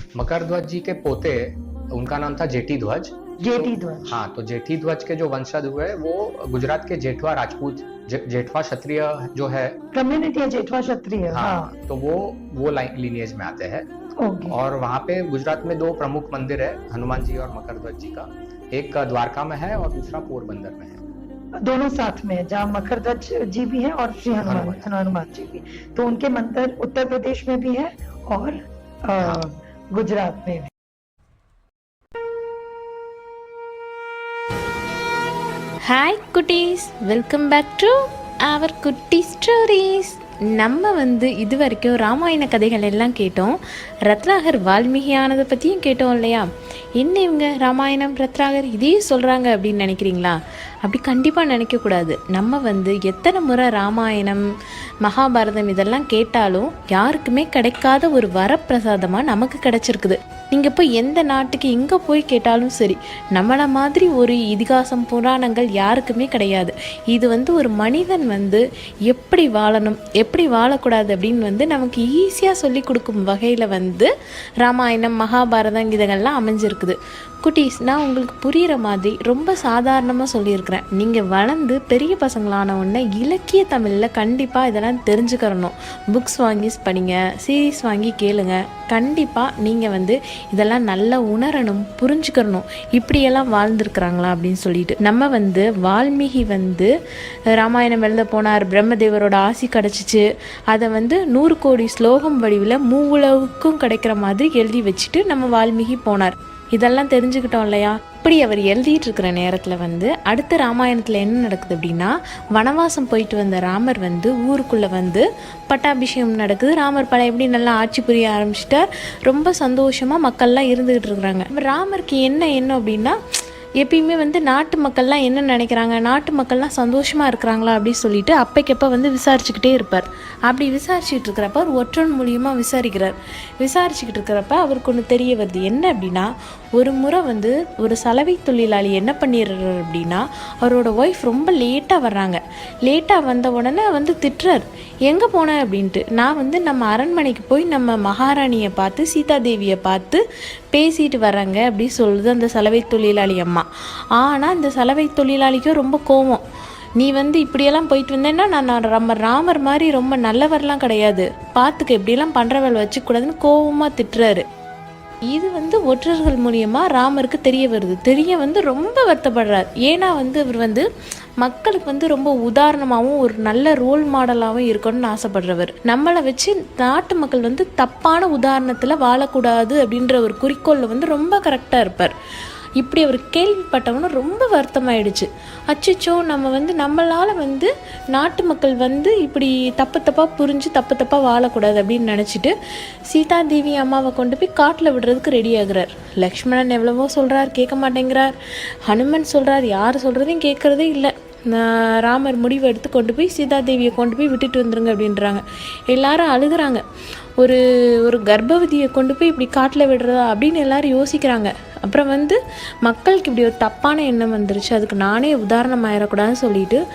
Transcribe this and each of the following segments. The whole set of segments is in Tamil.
मकर ध्वज जी के पोते, उनका नाम था जेठी ध्वज। जेठी ध्वज। हाँ, तो जेठी ध्वज के जो वंशज हुए वो गुजरात के जेठवा राजपूत, जेठवा क्षत्रिय जो है कम्युनिटी है, जेठवा क्षत्रिय। हाँ, तो वो लीनिएज में आते हैं। और वहाँ पे गुजरात में दो प्रमुख मंदिर है, हनुमान जी और मकर ध्वज जी का। एक द्वारका में है और दूसरा पोरबंदर में है। दोनों साथ में, जहाँ मकर ध्वज जी भी है और श्री हनुमान जी भी। तो उनके मंदिर उत्तर प्रदेश में भी है और गुजरात में भी। ஹாய் குட்டீஸ், வெல்கம் பேக் டு அவர் குட்டி ஸ்டோரிஸ். நம்ம இது வரைக்கும் ராமாயண கதைகள் எல்லாம் கேட்டோம். ரத்னாகர் வால்மீகி ஆனதை பற்றியும் கேட்டோம் இல்லையா? என்ன இவங்க ராமாயணம் ரத்னாகர் இதையும் சொல்கிறாங்க அப்படின்னு நினைக்கிறீங்களா? அப்படி கண்டிப்பாக நினைக்கக்கூடாது. நம்ம எத்தனை முறை ராமாயணம் மகாபாரதம் இதெல்லாம் கேட்டாலும் யாருக்குமே கிடைக்காத ஒரு வரப்பிரசாதமாக நமக்கு கிடைச்சிருக்குது. நீங்கள் போய் எந்த நாட்டுக்கு எங்கே போய் கேட்டாலும் சரி, நம்மளை மாதிரி ஒரு இதிகாசம் புராணங்கள் யாருக்குமே கிடையாது. இது ஒரு மனிதன் எப்படி வாழணும் எப்படி வாழக்கூடாது அப்படின்னு நமக்கு ஈஸியாக சொல்லி கொடுக்கும் வகையில் ராமாயணம் மகாபாரதம் இதெல்லாம் அமைஞ்சிருக்குது. குட்டீஸ், நான் உங்களுக்கு புரிகிற மாதிரி ரொம்ப சாதாரணமாக சொல்லியிருக்கிறேன். நீங்கள் வளர்ந்து பெரிய பசங்களான உடனே இலக்கிய தமிழில் கண்டிப்பாக இதெல்லாம் தெரிஞ்சுக்கிறணும். புக்ஸ் வாங்கி படிங்க, சீரீஸ் வாங்கி கேளுங்க. கண்டிப்பாக நீங்கள் இதெல்லாம் நல்லா உணரணும், புரிஞ்சுக்கிறணும். இப்படியெல்லாம் வாழ்ந்துருக்குறாங்களா அப்படின்னு சொல்லிட்டு. நம்ம வால்மீகி ராமாயணம் எழுத போனார், பிரம்மதேவரோட ஆசி கிடச்சிச்சு. அதை 100 கோடி ஸ்லோகம் வடிவில் மூவுலகுக்கும் கிடைக்கிற மாதிரி எழுதி வச்சுட்டு நம்ம வால்மீகி போனார். இதெல்லாம் தெரிஞ்சுக்கிட்டோம் இல்லையா? இப்படி அவர் எழுதிட்டு இருக்கிற நேரத்தில் அடுத்த ராமாயணத்தில் என்ன நடக்குது அப்படின்னா, வனவாசம் போயிட்டு வந்த ராமர் ஊருக்குள்ளே பட்டாபிஷேகம் நடக்குது. ராமர் எப்படி நல்லா ஆட்சி புரிய ஆரம்பிச்சிட்டார். ரொம்ப சந்தோஷமாக மக்கள்லாம் இருந்துக்கிட்டு இருக்கிறாங்க. ராமருக்கு என்ன அப்படின்னா, எப்பயுமே நாட்டு மக்கள்லாம் என்ன நினைக்கிறாங்க, நாட்டு மக்கள்லாம் சந்தோஷமாக இருக்கிறாங்களா அப்படின்னு சொல்லிட்டு அப்பைக்கப்போ விசாரிச்சுக்கிட்டே இருப்பார். அப்படி விசாரிச்சுக்கிட்டு இருக்கிறப்ப ஒரு ஒற்றன் மூலியமாக விசாரிச்சுக்கிட்டு இருக்கிறப்ப அவருக்கு ஒன்று தெரிய வருது. என்ன அப்படின்னா, ஒரு முறை ஒரு சலவை தொழிலாளி என்ன பண்ணிடுறாரு அப்படின்னா, அவரோட ஒய்ஃப் ரொம்ப லேட்டாக வர்றாங்க. லேட்டாக வந்த உடனே திட்டுறார், எங்கே போனேன் அப்படின்ட்டு. நான் நம்ம அரண்மனைக்கு போய் நம்ம மகாராணியை பார்த்து சீதாதேவியை பார்த்து பேசிட்டு வர்றாங்க அப்படி சொல்லுது அந்த சலவை தொழிலாளி அம்மா. ஆனால் இந்த சலவை தொழிலாளிக்கும் ரொம்ப கோவம். நீ இப்படியெல்லாம் போயிட்டு வந்தேன்னா நான் ராமர் மாதிரி ரொம்ப நல்லவர்லாம் கிடையாது, பார்த்துக்க, இப்படியெல்லாம் பண்ணுற வேலை வச்சுக்கூடாதுன்னு கோவமாக திட்டுறாரு. இது ஒற்றர்கள் மூலியமாக ராமருக்கு தெரிய வருது. ரொம்ப வருத்தப்படுறார். ஏன்னா அவர் மக்களுக்கு ரொம்ப உதாரணமாகவும் ஒரு நல்ல ரோல் மாடலாகவும் இருக்கணும்னு ஆசைப்படுறவர். நம்மளை வச்சு நாட்டு மக்கள் தப்பான உதாரணத்தில் வாழக்கூடாது அப்படின்ற ஒரு குறிக்கோளில் ரொம்ப கரெக்டாக இருப்பார். இப்படி அவர் கேள்விப்பட்டவனும் ரொம்ப வருத்தமாயிடுச்சு. அச்சோ, நம்ம நம்மளால் நாட்டு மக்கள் இப்படி தப்பாக புரிஞ்சு தப்பாக வாழக்கூடாது அப்படின்னு நினச்சிட்டு சீதாதேவி அம்மாவை கொண்டு போய் காட்டில் விடுறதுக்கு ரெடி ஆகுறார். லக்ஷ்மணன் எவ்வளவோ சொல்கிறார், கேட்க மாட்டேங்கிறார். ஹனுமன் சொல்கிறார், யார் சொல்கிறதையும் கேட்குறதே இல்லை. ராமர் முடிவு எடுத்து கொண்டு போய் சீதாதேவியை கொண்டு போய் விட்டுட்டு வந்துருங்க அப்படின்றாங்க. எல்லாரும் அழுகிறாங்க. ஒரு கர்ப்பவதியை கொண்டு போய் இப்படி காட்டில் விடுறதா அப்படின்னு எல்லாரும் யோசிக்கிறாங்க. அப்புறம் மக்களுக்கு இப்படி ஒரு தப்பான எண்ணம் வந்துருச்சு, அதுக்கு நானே உதாரணம் ஆயிடக்கூடாதுன்னு சொல்லிட்டு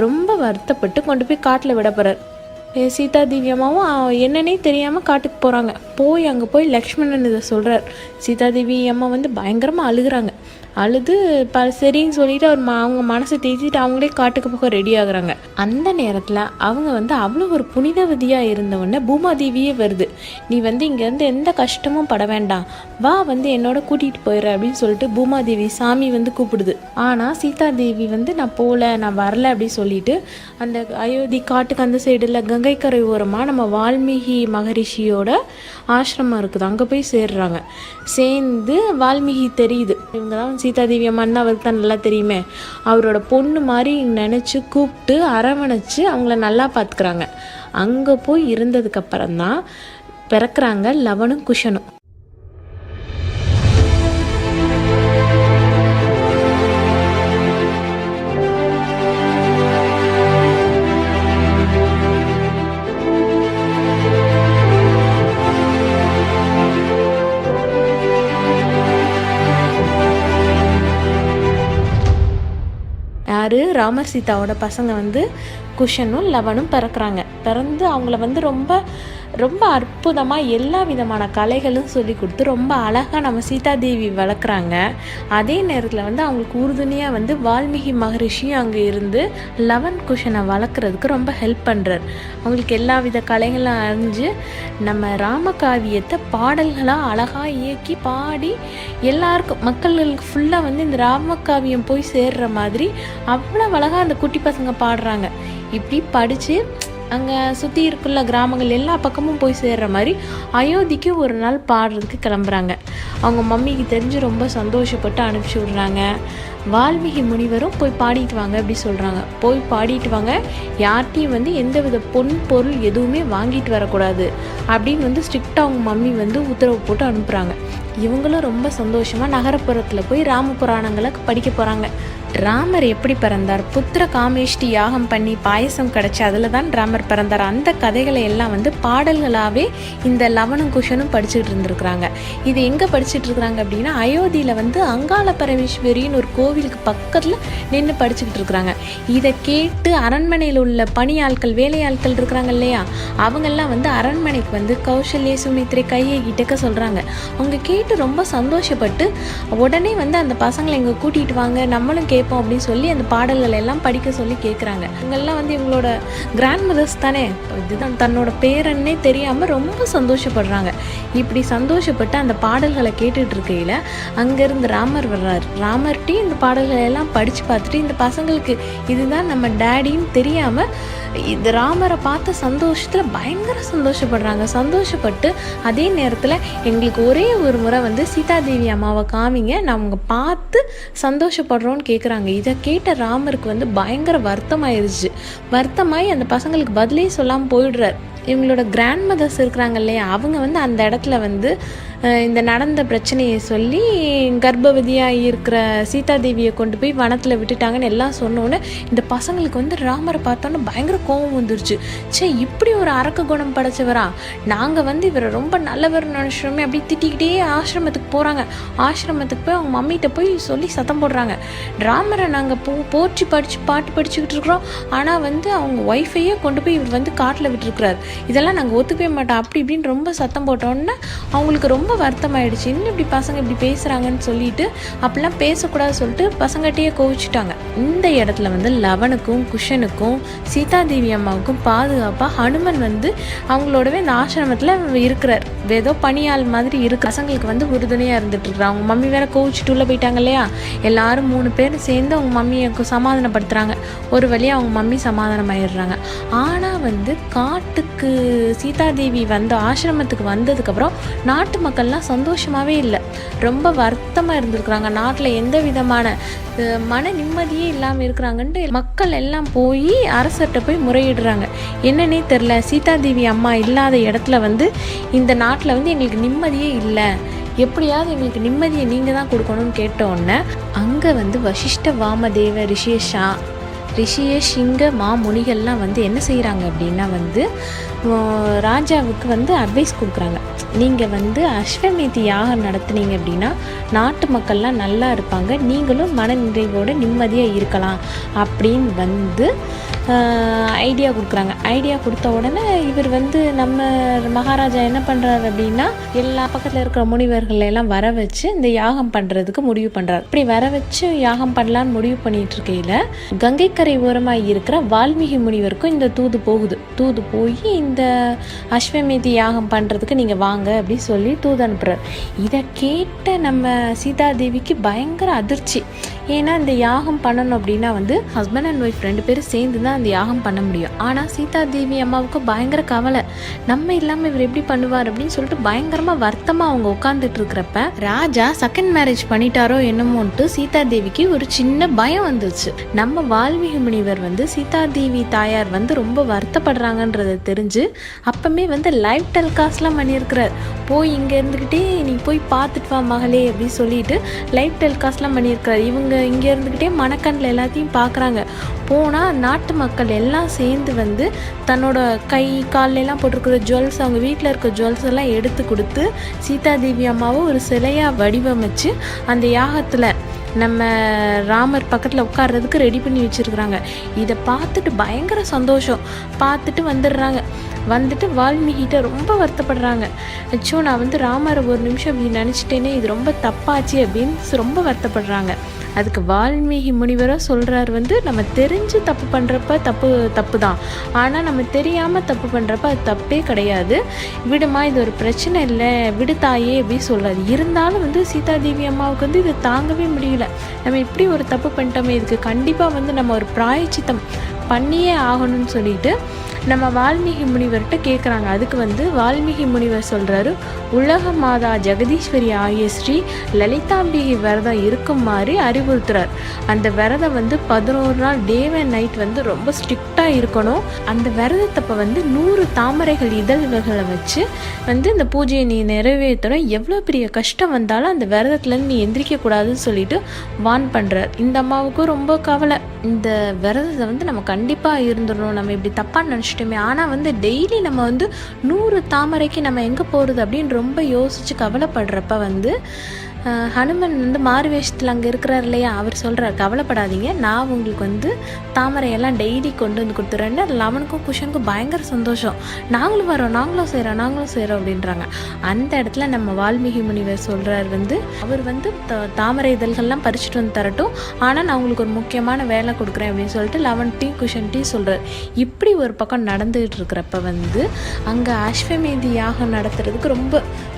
ரொம்ப வருத்தப்பட்டு கொண்டு போய் காட்டில் விட போகிறார். சீதாதேவி அம்மாவும் என்னன்னே தெரியாமல் காட்டுக்கு போகிறாங்க. அங்கே போய் லக்ஷ்மணன் இதை சொல்கிறார். சீதாதேவி அம்மா பயங்கரமாக அழுகிறாங்க. அழுது சரின்னு சொல்லிட்டு அவங்க மனசை தேய்ச்சிட்டு அவங்களே காட்டுக்கு போக ரெடி ஆகுறாங்க. அந்த நேரத்தில் அவங்க அவ்வளோ ஒரு புனிதவதியாக இருந்தவொடனே பூமாதேவியே வருது. நீ இங்கேருந்து எந்த கஷ்டமும் பட வேண்டாம், வா என்னோட கூட்டிகிட்டு போயிடுற அப்படின்னு சொல்லிட்டு பூமாதேவி சாமி கூப்பிடுது. ஆனால் சீதாதேவி நான் போகல, நான் வரல அப்படின்னு சொல்லிட்டு அந்த அயோத்தி காட்டுக்கு அந்த சைடில் கங்கை கரை ஓரமாக நம்ம வால்மீகி மகரிஷியோட ஆசிரமம் இருக்குது, அங்கே போய் சேர்றாங்க. சேர்ந்து வால்மீகி தெரியுது இவங்க தான் சீதாதேவி அம்மான்னு அவருக்கு தான் நல்லா தெரியுமே. அவரோட பொண்ணு மாதிரி நினச்சி கூப்பிட்டு அரவணைச்சு அவங்கள நல்லா பார்த்துக்கிறாங்க. அங்கே போய் இருந்ததுக்கப்புறம்தான் பிறக்கிறாங்க லவனும் குஷனும். ராமர் சீதாவோட பசங்க குஷனும் லவனும் பிறக்கிறாங்க. பிறந்து அவங்கள வந்து ரொம்ப ரொம்ப அற்புதமாக எல்லா விதமான கலைகளும் சொல்லி கொடுத்து ரொம்ப அழகாக நம்ம சீதாதேவி வளர்க்குறாங்க. அதே நேரத்தில் வந்து அவங்களுக்கு உறுதுணையாக வந்து வால்மீகி மகரிஷியும் அங்கே இருந்து லவன் குஷனை வளர்க்குறதுக்கு ரொம்ப ஹெல்ப் பண்ணுறார். அவங்களுக்கு எல்லா வித கலைகளும் அறிஞ்சு நம்ம ராமகாவியத்தை பாடல்களாக அழகாக இயக்கி பாடி எல்லாருக்கும் மக்களுக்கு ஃபுல்லாக வந்து இந்த ராமகாவியம் போய் சேர்ற மாதிரி அவ்வளோ அழகாக அந்த குட்டி பசங்க பாடுறாங்க. இப்படி படித்து அங்கே சுற்றி இருக்குள்ள கிராமங்கள் எல்லா பக்கமும் போய் சேர்ற மாதிரி அயோத்திக்கு ஒரு நாள் பாடுறதுக்கு கிளம்புறாங்க. அவங்க மம்மிக்கு தெரிஞ்சு ரொம்ப சந்தோஷப்பட்டு அனுப்பிச்சி விட்றாங்க. வால்மீகி முனிவரும் போய் பாடிட்டு வாங்க அப்படி சொல்கிறாங்க. போய் பாடிட்டு வாங்க, யார்கிட்டையும் வந்து எந்த வித பொருள் எதுவுமே வாங்கிட்டு வரக்கூடாது அப்படின்னு வந்து ஸ்ட்ரிக்டாக அவங்க மம்மி வந்து உத்தரவு போட்டு அனுப்புகிறாங்க. இவங்களும் ரொம்ப சந்தோஷமாக நகரப்புறத்தில் போய் ராம புராணங்களை படிக்க போகிறாங்க. ராமர் எப்படி பிறந்தார், புத்திர காமேஷ்டி யாகம் பண்ணி பாயசம் கிடச்சி அதில் தான் ராமர் பிறந்தார். அந்த கதைகளை எல்லாம் வந்து பாடல்களாகவே இந்த லவனும் குஷனும் படிச்சுட்டு இருந்துருக்குறாங்க. இது எங்கே படிச்சுட்டு இருக்கிறாங்க அப்படின்னா அயோத்தியில் வந்து அங்காள பரமேஸ்வரின்னு ஒரு கோவிலுக்கு பக்கத்தில் நின்று படிச்சுக்கிட்டு இருக்கிறாங்க. இதை கேட்டு அரண்மனையில் உள்ள பணியாட்கள் வேலையாட்கள் இருக்கிறாங்க இல்லையா, அவங்கெல்லாம் வந்து அரண்மனைக்கு வந்து கௌசல்யா சுமித்ரை கையை கிட்டக்க சொல்கிறாங்க. அவங்க கேட்டு ரொம்ப சந்தோஷப்பட்டு உடனே வந்து அந்த பசங்களை இங்கே கூட்டிகிட்டு வாங்க, நம்மளும் கேட்போம் அப்படின்னு சொல்லி அந்த பாடல்கள் எல்லாம் படிக்க சொல்லி கேட்குறாங்க. இவங்கெல்லாம் வந்து இவங்களோட கிராண்ட் மதர்ஸ் தானே, இதுதான் தன்னோட பேரன்னே தெரியாமல் ரொம்ப சந்தோஷப்படுறாங்க. இப்படி சந்தோஷப்பட்டு அந்த பாடல்களை கேட்டுட்டு இருக்கையில் அங்கேருந்து ராமர் வர்றார். ராமர்கிட்டையும் இந்த பாடல்களை எல்லாம் படித்து பார்த்துட்டு இந்த பசங்களுக்கு இதுதான் நம்ம டேடின்னு தெரியாமல் இது ராமரை பார்த்த சந்தோஷத்தில் பயங்கர சந்தோஷப்படுறாங்க. சந்தோஷப்பட்டு அதே நேரத்தில் எங்களுக்கு ஒரே ஒரு முறை வந்து சீதாதேவி அம்மாவை காமிங்க, நாங்கள் பார்த்து சந்தோஷப்படுறோன்னு கேட்குறாங்க. இதை கேட்ட ராமருக்கு வந்து பயங்கர வருத்தமாயிருச்சு. வருத்தமாகி அந்த பசங்களுக்கு பதிலே சொல்லாமல் போயிடுறார். இவங்களோட கிராண்ட் மதர்ஸ் இருக்கிறாங்க இல்லையா, அவங்க வந்து அந்த இடத்துல வந்து இந்த நடந்த பிரச்சனையை சொல்லி கர்ப்பவதியாக இருக்கிற சீதாதேவியை கொண்டு போய் வனத்தில் விட்டுட்டாங்கன்னு எல்லாம் சொன்னோன்னே இந்த பசங்களுக்கு வந்து ராமரை பார்த்தோன்னே பயங்கர கோபம் வந்துருச்சு. இப்படி ஒரு அரக்க குணம் படைச்சவரா, நாங்கள் வந்து இவரை ரொம்ப நல்லவர் நினைச்சோமே அப்படி திட்டிக்கிட்டே ஆசிரமத்துக்கு போகிறாங்க. ஆசிரமத்துக்கு போய் அவங்க மம்மிகிட்ட போய் சொல்லி சத்தம் போடுறாங்க, ராமரை நாங்கள் போற்றி பாட்டு படிச்சுக்கிட்டு இருக்கிறோம், ஆனால் வந்து அவங்க ஒய்ஃபையே கொண்டு போய் இவர் வந்து காட்டில் விட்டுருக்குறாரு, இதெல்லாம் நாங்கள் ஒத்துக்கவே மாட்டோம் அப்படி இப்படின்னு ரொம்ப சத்தம் போட்டோன்னே அவங்களுக்கு ரொம்ப வருத்தமாயிடுச்சு. இன்னும் இப்படி பசங்க இப்படி பேசுகிறாங்கன்னு சொல்லிட்டு அப்படிலாம் பேசக்கூடாது சொல்லிட்டு பசங்கள்கிட்டயே கோவிச்சுட்டாங்க. இந்த இடத்துல வந்து லவனுக்கும் குஷனுக்கும் சீதாதேவி அம்மாவுக்கும் பாதுகாப்பாக ஹனுமன் வந்து அவங்களோடவே இந்த ஆசிரமத்தில் இருக்கிறார். ஏதோ பணியாள் மாதிரி இருக்கு. பசங்களுக்கு வந்து உறுதுணையாக இருந்துட்டு இருக்கிறாங்க. அவங்க மம்மி வேற கோவிச்சுட்டு உள்ள போயிட்டாங்க இல்லையா, எல்லாரும் 3 பேர் சேர்ந்து அவங்க மம்மியை சமாதானப்படுத்துகிறாங்க. ஒரு வழியாக அவங்க மம்மி சமாதானம் ஆயிடுறாங்க. ஆனால் வந்து காட்டுக்கு சீதாதேவி வந்து ஆசிரமத்துக்கு வந்ததுக்கப்புறம் நாட்டு மக்கள்லாம் சந்தோஷமாகவே இல்லை, ரொம்ப வருத்தமாக இருந்திருக்கிறாங்க. நாட்டில் எந்த விதமான மன நிம்மதியே இல்லாமல் இருக்கிறாங்கன்ட்டு மக்கள் எல்லாம் போய் அரசர்கிட்ட போய் முறையிடுறாங்க. என்னன்னே தெரில, சீதாதேவி அம்மா இல்லாத இடத்துல வந்து இந்த நாட்டில் வந்து எங்களுக்கு நிம்மதியே இல்லை, எப்படியாவது எங்களுக்கு நிம்மதியை நீங்கள் தான் கொடுக்கணும்னு கேட்டோன்னே அங்கே வந்து வசிஷ்ட வாமதேவ ரிஷியேஷிங்க மாமுனிகள்லாம் வந்து என்ன செய்கிறாங்க அப்படின்னா வந்து ராஜாவுக்கு வந்து அட்வைஸ் கொடுக்குறாங்க. நீங்கள் வந்து அஸ்வமேதி யாகம் நடத்துனீங்க அப்படின்னா நாட்டு மக்கள்லாம் நல்லா இருப்பாங்க, நீங்களும் மன நிறைவோடு நிம்மதியாக இருக்கலாம் அப்படின்னு வந்து ஐடியா கொடுக்குறாங்க. ஐடியா கொடுத்த உடனே இவர் வந்து நம்ம மகாராஜா என்ன பண்ணுறாரு அப்படின்னா எல்லா பக்கத்தில் இருக்கிற முனிவர்கள் எல்லாம் வர வச்சு இந்த யாகம் பண்ணுறதுக்கு முடிவு பண்ணுறாரு. இப்படி வர வச்சு யாகம் பண்ணலான்னு முடிவு பண்ணிட்டு இருக்கையில் கங்கைக்கரை ஓரமாக இருக்கிற வால்மீகி முனிவருக்கும் இந்த தூது போகுது. தூது போய் இந்த அஸ்வமேதி யாகம் பண்ணுறதுக்கு நீங்கள் வாங்க அப்படி சொல்லி தூது அனுப்புகிறார். இதை கேட்ட நம்ம சீதாதேவிக்கு பயங்கர அதிர்ச்சி. ஏன்னா இந்த யாகம் பண்ணணும் அப்படின்னா வந்து ஹஸ்பண்ட் அண்ட் ஒய்ஃப் 2 பேரும் சேர்ந்து தான் அந்த யாகம் பண்ண முடியும். ஆனால் சீதாதேவி அம்மாவுக்கு பயங்கர கவலை, நம்ம இல்லாமல் இவர் எப்படி பண்ணுவார் அப்படின்னு சொல்லிட்டு பயங்கரமாக வருத்தமாக அவங்க உட்காந்துட்டு இருக்கிறப்ப ராஜா செகண்ட் மேரேஜ் பண்ணிட்டாரோ என்னமோன்ட்டு சீதாதேவிக்கு ஒரு சின்ன பயம் வந்துச்சு. நம்ம வால்மீகி முனிவர் வந்து சீதாதேவி தாயார் வந்து ரொம்ப வருத்தப்படுறாங்கன்றதை தெரிஞ்சு அப்பமே வந்து லைவ் டெலிகாஸ்ட்லாம் பண்ணியிருக்கிறார். போய் இங்கே இருந்துக்கிட்டே நீ போய் பார்த்துட்டு வா மகளே அப்படின்னு சொல்லிட்டு லைவ் டெலிகாஸ்ட்லாம் பண்ணியிருக்கிறார். இவங்க இங்கே இருந்துக்கிட்டே மணக்கண்ணில் எல்லாத்தையும் பார்க்குறாங்க. போனால் நாட்டு மக்கள் எல்லாம் சேர்ந்து வந்து தன்னோட கை காலெல்லாம் போட்டிருக்கிற ஜுவல்ஸ், அவங்க வீட்டில் இருக்க ஜுவல்ஸ் எல்லாம் எடுத்து கொடுத்து சீதாதேவி அம்மாவை ஒரு சிலையாக வடிவமைச்சு அந்த யாகத்தில் நம்ம ராமர் பக்கத்தில் உட்கார்றதுக்கு ரெடி பண்ணி வச்சுருக்குறாங்க. இதை பார்த்துட்டு பயங்கர சந்தோஷம். பார்த்துட்டு வந்துடுறாங்க. வந்துட்டு வால்மீகிட்ட ரொம்ப வருத்தப்படுறாங்க. அச்சோ, நான் வந்து ராமரை ஒரு நிமிஷம் இப்படி நினச்சிட்டேனே, இது ரொம்ப தப்பாச்சு அப்படின்னு ரொம்ப வருத்தப்படுறாங்க. அதுக்கு வால்மீகி முனிவராக சொல்கிறார் வந்து, நம்ம தெரிஞ்சு தப்பு பண்ணுறப்ப தப்பு தான், ஆனால் நம்ம தெரியாமல் தப்பு பண்ணுறப்ப அது தப்பே கிடையாது, விடுமா, இது ஒரு பிரச்சனை இல்லை, விடு தாயே அப்படின்னு சொல்கிறாரு. இருந்தாலும் வந்து சீதாதேவி அம்மாவுக்கு வந்து இது தாங்கவே முடியல. நம்ம இப்படி ஒரு தப்பு பண்ணிட்டோமே, இதுக்கு கண்டிப்பாக வந்து நம்ம ஒரு பிராயச்சித்தம் பண்ணியே ஆகணும்னு சொல்லிட்டு நம்ம வால்மீகி முனிவர்கிட்ட கேட்குறாங்க. அதுக்கு வந்து வால்மீகி முனிவர் சொல்கிறாரு, உலக மாதா ஜெகதீஸ்வரி ஆகிய ஸ்ரீ லலிதாம்பிகை விரதம் இருக்குமாறு அறிவுறுத்துறார். அந்த விரதம் வந்து 11 நாள் டே அண்ட் நைட் வந்து ரொம்ப ஸ்ட்ரிக்டாக இருக்கணும். அந்த விரதத்தப்போ வந்து 100 தாமரைகள் இதழ்களை வச்சு வந்து இந்த பூஜையை நீ நிறைவேற்றணும். எவ்வளோ பெரிய கஷ்டம் வந்தாலும் அந்த விரதத்துலேருந்து நீ எந்திரிக்கக்கூடாதுன்னு சொல்லிட்டு வான் பண்ணுறார். இந்த அம்மாவுக்கும் ரொம்ப கவலை. இந்த விரதத்தை வந்து நம்ம கண்டிப்பாக இருந்துடணும், நம்ம இப்படி தப்பாக நினச்சிட்டோமே, ஆனால் வந்து டெய்லி நம்ம வந்து 100 தாமரைக்கு நம்ம எங்கே போகிறது அப்படின்னு ரொம்ப யோசித்து கவலைப்படுறப்ப வந்து ஹனுமன் வந்து மாறு வேஷத்தில் அங்கே இருக்கிறார் இல்லையா, அவர் சொல்கிறார், கவலைப்படாதீங்க, நான் உங்களுக்கு வந்து தாமரையெல்லாம் டெய்லி கொண்டு வந்து கொடுத்துட்றேன்னு. லவனுக்கும் குஷனுக்கும் பயங்கர சந்தோஷம். நாங்களும் வரோம், நாங்களும் செய்கிறோம் அப்படின்றாங்க. அந்த இடத்துல நம்ம வால்மீகி முனிவர் சொல்கிறார் வந்து, அவர் வந்து தாமரை இதழ்கள்லாம் பறிச்சுட்டு வந்து தரட்டும், ஆனால் நான் உங்களுக்கு ஒரு முக்கியமான வேலை கொடுக்குறேன் அப்படின்னு சொல்லிட்டு லவன்ட்டையும் குஷன்ட்டையும் சொல்கிறார். இப்படி ஒரு பக்கம் நடந்துகிட்டு இருக்கிறப்ப வந்து அங்கே அஸ்வமேதி யாகம் நடத்துறதுக்கு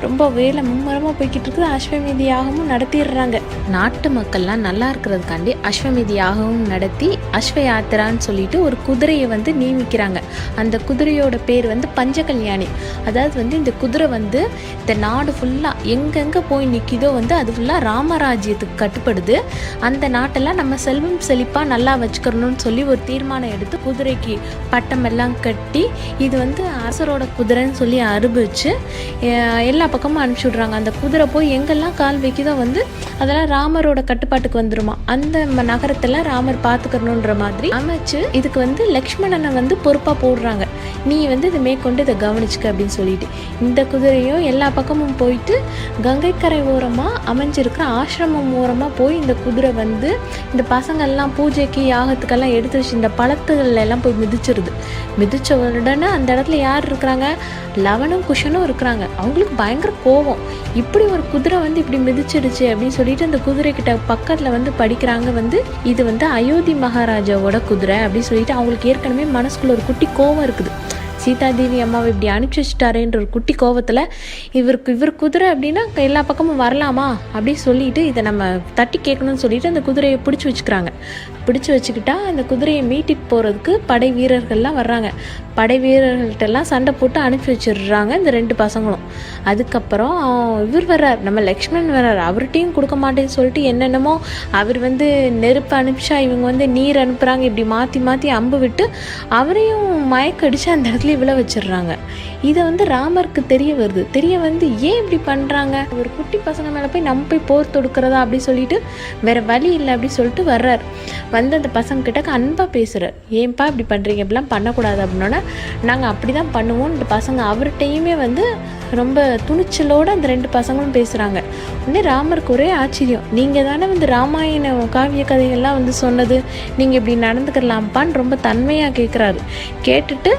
ரொம்ப வேலை மும்முரமாக போய்கிட்டு இருக்குது. அஸ்வமேதி யாகமும் நடத்திடுறாங்க. நாட்டு மக்கள்லாம் நல்லா இருக்கிறதுக்காண்டி அஸ்வமேதி யாகமும் நடத்தி அஸ்வ யாத்திரான்னு சொல்லிட்டு ஒரு குதிரையை வந்து நியமிக்கிறாங்க. அந்த குதிரையோட பேர் வந்து பஞ்சகல்யாணி. அதாவது வந்து இந்த குதிரை வந்து இந்த நாடு ஃபுல்லாக எங்கெங்கே போய் நிற்கிதோ வந்து அது ஃபுல்லாக ராமராஜ்யத்துக்கு கட்டுப்படுது. அந்த நாட்டெல்லாம் நம்ம செல்வம் செழிப்பாக நல்லா வச்சுக்கணும்னு சொல்லி ஒரு தீர்மானம் எடுத்து குதிரைக்கு பட்டம் எல்லாம் கட்டி இது வந்து அரசரோட குதிரைன்னு சொல்லி அறிவிச்சு எல்லா பக்கமும் அனுப்பிச்சி விட்றாங்க. அந்த குதிரை போய் எங்கெல்லாம் கால் வைக்கிதோ வந்து அதெல்லாம் ராமரோட கட்டுப்பாட்டுக்கு வந்துருமா. அந்த நகரத்தெல்லாம் ராமர் பார்த்துக்கணுன்ற மாதிரி அமைச்சு இதுக்கு வந்து லக்ஷ்மணனை வந்து பொறுப்பாக போடுறாங்க. நீ வந்து இதை மேற்கொண்டு இதை கவனிச்சுக்க அப்படின்னு சொல்லிட்டு இந்த குதிரையும் எல்லா பக்கமும் போயிட்டு கங்கைக்கரை ஓரமாக அமைஞ்சிருக்கிற ஆசிரமம் ஓரமாக போய் இந்த குதிரை வந்து இந்த பசங்கள்லாம் பூஜைக்கு யாகத்துக்கெல்லாம் எடுத்து வச்சு இந்த பழத்துகள் எல்லாம் போய் மிதிச்சிருது. மிதிச்ச உடனே அந்த இடத்துல யார் இருக்கிறாங்க, லவனும் குஷனும் இருக்கிறாங்க. அவங்களுக்கு பயங்கர கோபம், இப்படி ஒரு குதிரை வந்து இப்படி மிதிச்சிடுச்சு அப்படின்னு சொல்லிட்டு அந்த குதிரை கிட்ட பக்கத்தில் வந்து படிக்கிறாங்க வந்து இது வந்து அயோத்தி மகாராஜாவோட குதிரை அப்படின்னு சொல்லிட்டு அவங்களுக்கு ஏற்கனவே மனசுக்குள்ள ஒரு குட்டி கோபம் இருக்குது. சீதாதேவி அம்மாவை இப்படி அனுப்பிச்சி வச்சுட்டாரேன்ற ஒரு குட்டி கோபத்தில் இவர் குதிரை அப்படின்னா எல்லா பக்கமும் வரலாமா அப்படின்னு சொல்லிட்டு இதை நம்ம தட்டி கேட்கணும்னு சொல்லிட்டு அந்த குதிரையை பிடிச்சி வச்சுக்கிறாங்க. பிடிச்சி வச்சுக்கிட்டா அந்த குதிரையை மீட்டிட்டு போகிறதுக்கு படை வீரர்கள்லாம் வர்றாங்க. படை வீரர்கள்ட்டெல்லாம் சண்டை போட்டு அனுப்பி வச்சிடுறாங்க இந்த 2 பசங்களும். அதுக்கப்புறம் இவர் வர்றார், நம்ம லக்ஷ்மணன் வர்றார். அவர்கிட்டையும் கொடுக்க மாட்டேன்னு சொல்லிட்டு என்னென்னமோ அவர் வந்து நெருப்பு அனுப்பிச்சா இவங்க வந்து நீர் அனுப்புகிறாங்க. இப்படி மாற்றி மாற்றி அம்பு விட்டு அவரையும் மயக்கடிச்சு அந்த இடத்துல விழ வச்சிடுறாங்க. இதை வந்து ராமருக்கு தெரிய வருது. தெரிய வந்து ஏன் இப்படி பண்ணுறாங்க, ஒரு குட்டி பசங்க மேலே போய் நம்ம போய் போர் தொடுக்கிறதா அப்படி சொல்லிட்டு வேறு வழி இல்லை அப்படி சொல்லிட்டு வர்றார். வந்து அந்த பசங்க கிட்ட அன்பாக பேசுகிறார். ஏன்பா இப்படி பண்ணுறீங்க, இப்படிலாம் பண்ணக்கூடாது அப்படின்னா நாங்கள் அப்படி தான் பண்ணுவோம். இந்த பசங்க அவர்கிட்டையுமே வந்து ரொம்ப துணிச்சலோடு அந்த 2 பசங்களும் பேசுகிறாங்க. உடனே ராமருக்கு ஒரே ஆச்சரியம், நீங்கள் தானே வந்து ராமாயண காவிய கதைகள்லாம் வந்து சொன்னது, நீங்கள் இப்படி நடந்துக்கலாம்ப்பான்னு ரொம்ப தன்மையாக கேட்குறாரு. கேட்டுட்டு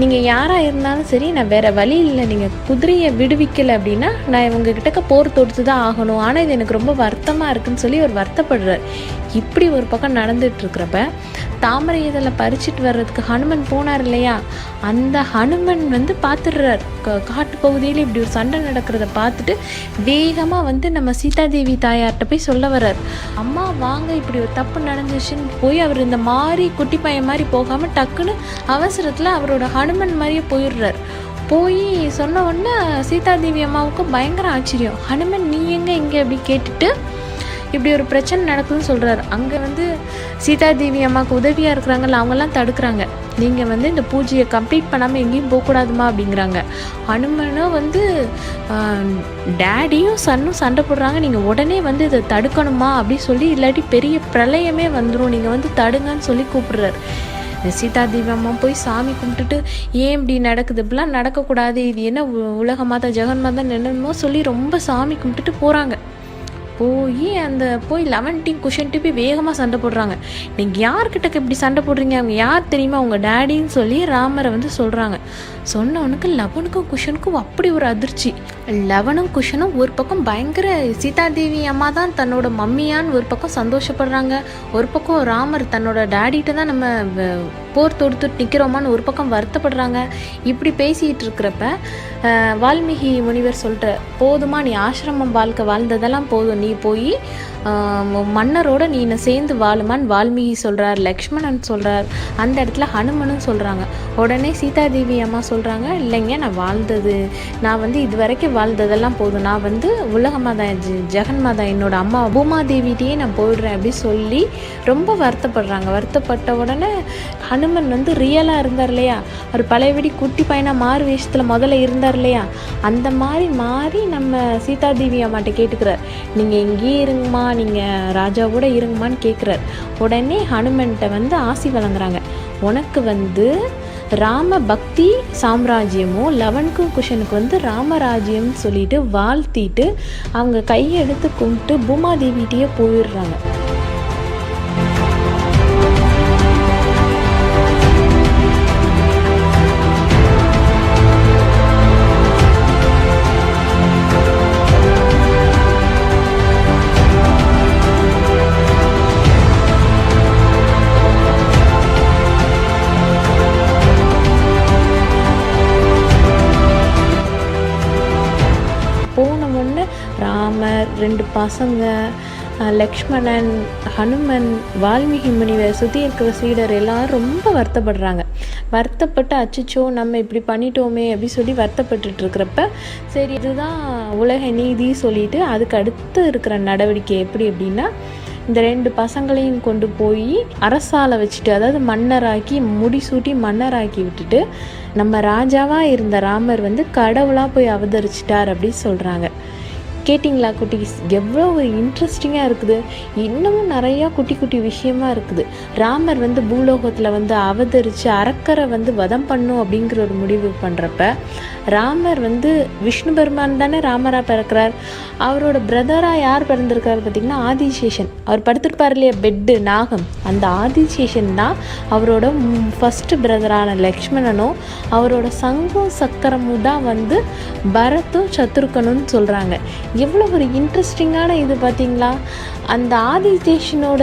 நீங்கள் யாராக இருந்தாலும் சரி, நான் வேறு வழி இல்லை, நீங்கள் குதிரையை விடுவிக்கலை அப்படின்னா நான் இவங்ககிட்ட போர் தொடுத்து தான் ஆகணும், ஆனால் இது எனக்கு ரொம்ப வருத்தமாக இருக்குன்னு சொல்லி அவர் வருத்தப்படுறார். இப்படி ஒரு பக்கம் நடந்துட்டு இருக்கிறப்ப தாமரை இதழில் பறிச்சுட்டு வர்றதுக்கு ஹனுமன் போனார் இல்லையா, அந்த ஹனுமன் வந்து பார்த்துடுறார். காட்டு பகுதியில் இப்படி ஒரு சண்டை நடக்கிறத பார்த்துட்டு வேகமாக வந்து நம்ம சீதாதேவி தாயார்கிட்ட போய் சொல்ல வர்றார். அம்மா வாங்க, இப்படி ஒரு தப்பு நடந்துச்சுன்னு போய் அவர் இந்த மாதிரி குட்டி பையன் மாதிரி போகாமல் டக்குன்னு அவசரத்தில் அவரோட ஹனுமன் மாதிரியே போயிடுறார். போய் சொன்ன உடனே சீதாதேவி அம்மாவுக்கு பயங்கர ஆச்சரியம். ஹனுமன் நீ எங்கே இங்கே அப்படி கேட்டுட்டு இப்படி ஒரு பிரச்சனை நடக்குதுன்னு சொல்கிறாரு. அங்கே வந்து சீதாதேவி அம்மாவுக்கு உதவியாக இருக்கிறாங்கல்ல, அவங்கெல்லாம் தடுக்கிறாங்க. நீங்கள் வந்து இந்த பூஜையை கம்ப்ளீட் பண்ணாமல் எங்கேயும் போகக்கூடாதுமா அப்படிங்கிறாங்க. ஹனுமனும் வந்து டேடியும் சன்னும் சண்டை போடுறாங்க, நீங்கள் உடனே வந்து இதை தடுக்கணுமா அப்படின்னு சொல்லி, இல்லாட்டி பெரிய பிரளயமே வந்துடும், நீங்கள் வந்து தடுங்கன்னு சொல்லி கூப்பிடுறாரு. சீதாதேவி அம்மா போய் சாமி கும்பிட்டுட்டு ஏன் இப்படி நடக்குது, இப்படிலாம் நடக்கக்கூடாது, இது என்ன உலக மாதா ஜெகன் மாதா என்னமோ சொல்லி ரொம்ப சாமி கும்பிட்டுட்டு போகிறாங்க. போய் 11 டீம் குஷன் போய் வேகமாக சண்டை போடுறாங்க. நீங்கள் யார்கிட்ட இப்படி சண்டை போடுறீங்க, அவங்க யார் தெரியுமா, அவங்க டேடின்னு சொல்லி ராமரை வந்து சொல்கிறாங்க. சொன்னவனுக்கு லவனுக்கும் குஷனுக்கும் அப்படி ஒரு அதிர்ச்சி. லவனும் குஷனும் ஒரு பக்கம் பயங்கர சீதாதேவி அம்மா தான் தன்னோட மம்மியான்னு ஒரு பக்கம் சந்தோஷப்படுறாங்க, ஒரு பக்கம் ராமர் தன்னோட டேடிகிட்ட தான் நம்ம போர் தொடுத்துட்டு நிற்கிறோமான்னு ஒரு பக்கம் வருத்தப்படுறாங்க. இப்படி பேசிகிட்டு இருக்கிறப்ப வால்மீகி முனிவர் சொல்கிற, போதுமா நீ ஆசிரமம் வாழ்க்கை வாழ்ந்ததெல்லாம் போதும், நீ போய் மன்னரோட நீ சேர்ந்து வாழுமான்னு வால்மீகி சொல்கிறார். லக்ஷ்மணன் சொல்கிறார். அந்த இடத்துல ஹனுமனும் சொல்கிறாங்க. உடனே சீதாதேவி அம்மா சொல்கிறாங்க, இல்லைங்க நான் வந்து இது வரைக்கும் வாழ்ந்ததெல்லாம் போதும், நான் வந்து உலகமாதா ஜெகன்மாதா என்னோட அம்மா பூமாதேவிகிட்டே நான் போயிடுறேன் அப்படி சொல்லி ரொம்ப வருத்தப்படுறாங்க. வருத்தப்பட்ட உடனே ஹனுமன் வந்து ரியலாக இருந்தார் இல்லையா, ஒரு பழையபடி குட்டி பையனாக மாறு வேஷத்தில் முதல்ல இருந்தார் இல்லையா, அந்த மாதிரி மாறி நம்ம சீதாதேவி அம்மாட்ட கேட்டுக்கிறார், நீங்கள் இங்கேயே இருங்கம்மா, நீங்கள் ராஜாவோட இருங்கம்மான்னு கேட்குறார். உடனே ஹனுமன்கிட்ட வந்து ஆசி வழங்குறாங்க, உனக்கு வந்து ராம பக்தி சாம்ராஜ்யமோ லவனுக்கும் குஷனுக்கு வந்து ராமராஜ்யம்னு சொல்லிட்டு வாழ்த்திட்டு அவங்க கையெடுத்து கும்பிட்டு பூமாதேவிகிட்டே போயிடுறாங்க. போன உடனே ராமர், 2 பசங்க, லக்ஷ்மணன், ஹனுமன், வால்மீகி முனிவர், சுற்றி இருக்கிற சீடர் எல்லாரும் ரொம்ப வருத்தப்படுறாங்க. வருத்தப்பட்டு அச்சோ நம்ம இப்படி பண்ணிட்டோமே அப்படி சொல்லி வருத்தப்பட்டுட்டு இருக்கிறப்ப, சரி இதுதான் உலக நீதி சொல்லிட்டு அதுக்கு அடுத்து இருக்கிற நடவடிக்கை எப்படி அப்படின்னா, இந்த 2 பசங்களையும் கொண்டு போய் அரசால வச்சுட்டு, அதாவது மன்னராக்கி முடிசூட்டி மன்னராக்கி விட்டுட்டு, நம்ம ராஜாவாக இருந்த ராமர் வந்து கடவுளாக போய் அவதரிச்சிட்டார் அப்படின்னு சொல்கிறாங்க. கேட்டிங்களா குட்டீஸ்? எவ்வளோ ஒரு இன்ட்ரெஸ்டிங்காக இருக்குது. இன்னமும் நிறையா குட்டி குட்டி விஷயமா இருக்குது. ராமர் வந்து பூலோகத்தில் வந்து அவதரித்து அரக்கரை வந்து வதம் பண்ணும் அப்படிங்கிற ஒரு முடிவு பண்ணுறப்ப, ராமர் வந்து விஷ்ணு பெருமான் தானே ராமராக பிறக்கிறார். அவரோட பிரதராக யார் பிறந்திருக்காரு பார்த்திங்கன்னா ஆதிசேஷன். அவர் படுத்திருப்பார் இல்லையா பெட்டு நாகம், அந்த ஆதிசேஷன் தான் அவரோட ஃபஸ்ட்டு பிரதரான லக்ஷ்மணனும் அவரோட சங்கம் சக்கரமும் தான் வந்து பரத்தும் சத்ருக்கனும் சொல்கிறாங்க. எவ்வளோ ஒரு இன்ட்ரெஸ்டிங்கான இது பார்த்தீங்களா? அந்த ஆதிசேஷனோட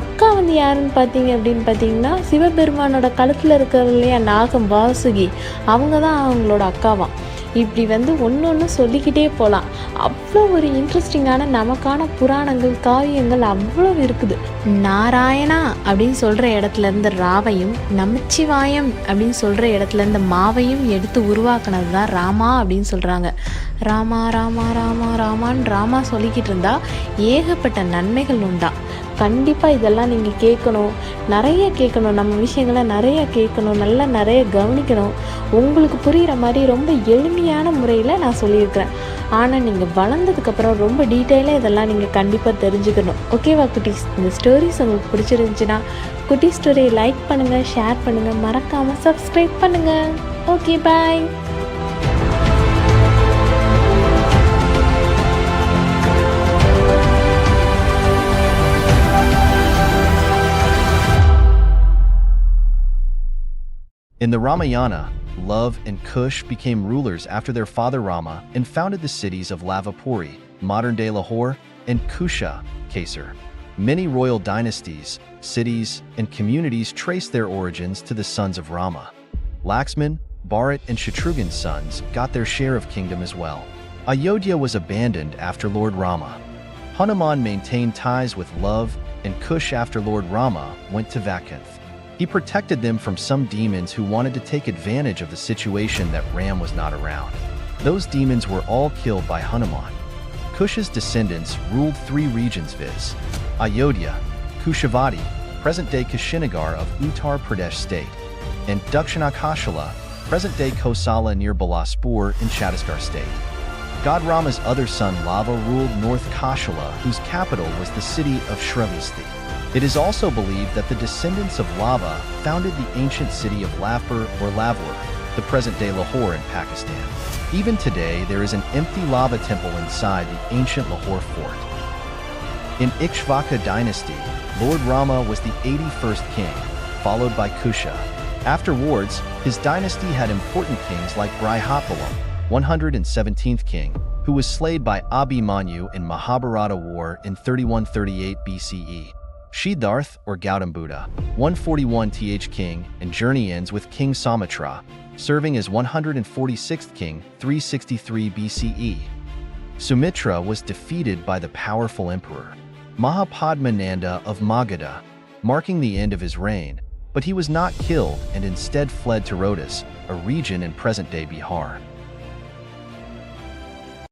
அக்கா வந்து யாருன்னு பார்த்தீங்க அப்படின்னு பார்த்தீங்கன்னா, சிவபெருமானோட கழுத்தில் இருக்கிறது இல்லையா நாகம் வாசுகி, அவங்க தான் அவங்களோட அக்காவாம். இப்படி வந்து ஒன்று சொல்லிக்கிட்டே போகலாம். அவ்வளோ ஒரு இன்ட்ரெஸ்டிங்கான நமக்கான புராணங்கள் காவியங்கள் அவ்வளோ இருக்குது. நாராயணா அப்படின்னு சொல்கிற இடத்துலேருந்து ராவையும், நமச்சிவாயம் அப்படின்னு சொல்கிற இடத்துலேருந்து மாவையும் எடுத்து உருவாக்குனது தான் ராமா அப்படின்னு சொல்கிறாங்க. ராமா ராமா ராமா ராமான்னு ராமா சொல்லிக்கிட்டு இருந்தால் ஏகப்பட்ட நன்மைகள் உண்டா. கண்டிப்பாக இதெல்லாம் நீங்கள் கேட்கணும், நிறைய கேட்கணும், நம்ம விஷயங்களை நிறைய கேட்கணும், நல்லா நிறைய கவனிக்கணும். உங்களுக்கு புரிகிற மாதிரி ரொம்ப எளிமையான முறையில் நான் சொல்லியிருக்கிறேன். ஆனால் நீங்கள் வளர்ந்ததுக்கப்புறம் ரொம்ப டீட்டெயிலாக இதெல்லாம் நீங்கள் கண்டிப்பாக தெரிஞ்சுக்கணும். ஓகேவா குட்டீஸ்? இந்த ஸ்டோரிஸ் உங்களுக்கு பிடிச்சிருந்துச்சுன்னா குட்டி ஸ்டோரியை லைக் பண்ணுங்கள், ஷேர் பண்ணுங்கள், மறக்காமல் சப்ஸ்கிரைப் பண்ணுங்கள். Okay, bye. In the Ramayana, Love and Kush became rulers after their father Rama and founded the cities of Lavapuri, modern-day Lahore, and Kusha, Kaysar. Many royal dynasties, cities, and communities trace their origins to the sons of Rama. Laxman, Bharat, and Shatrughan's sons got their share of kingdom as well. Ayodhya was abandoned after Lord Rama. Hanuman maintained ties with Love and Kush after Lord Rama went to Vakanth. He protected them from some demons who wanted to take advantage of the situation that Ram was not around. Those demons were all killed by Hanuman. Kush's descendants ruled 3 regions viz. Ayodhya, Kushavati, present-day Kushinagar of Uttar Pradesh state, and Dakshinakoshala, present-day Kosala near Bilaspur in Chhattisgarh state. God Rama's other son Lava ruled North Koshala, whose capital was the city of Shravasti. It is also believed that the descendants of Lava founded the ancient city of Lavpur or Lavur, the present-day Lahore in Pakistan. Even today, there is an empty lava temple inside the ancient Lahore fort. In Ikshvaka dynasty, Lord Rama was the 81st king, followed by Kusha. Afterwards, his dynasty had important kings like Brihapalam, 117th king, who was slayed by Abhimanyu in Mahabharata War in 3138 BCE. Siddharth or Gautam Buddha, 141th king, and journey ends with King Samitra, serving as 146th king, 363 BCE. Sumitra was defeated by the powerful emperor Mahapadmananda of Magadha, marking the end of his reign, but he was not killed and instead fled to Rohtas, a region in present-day Bihar.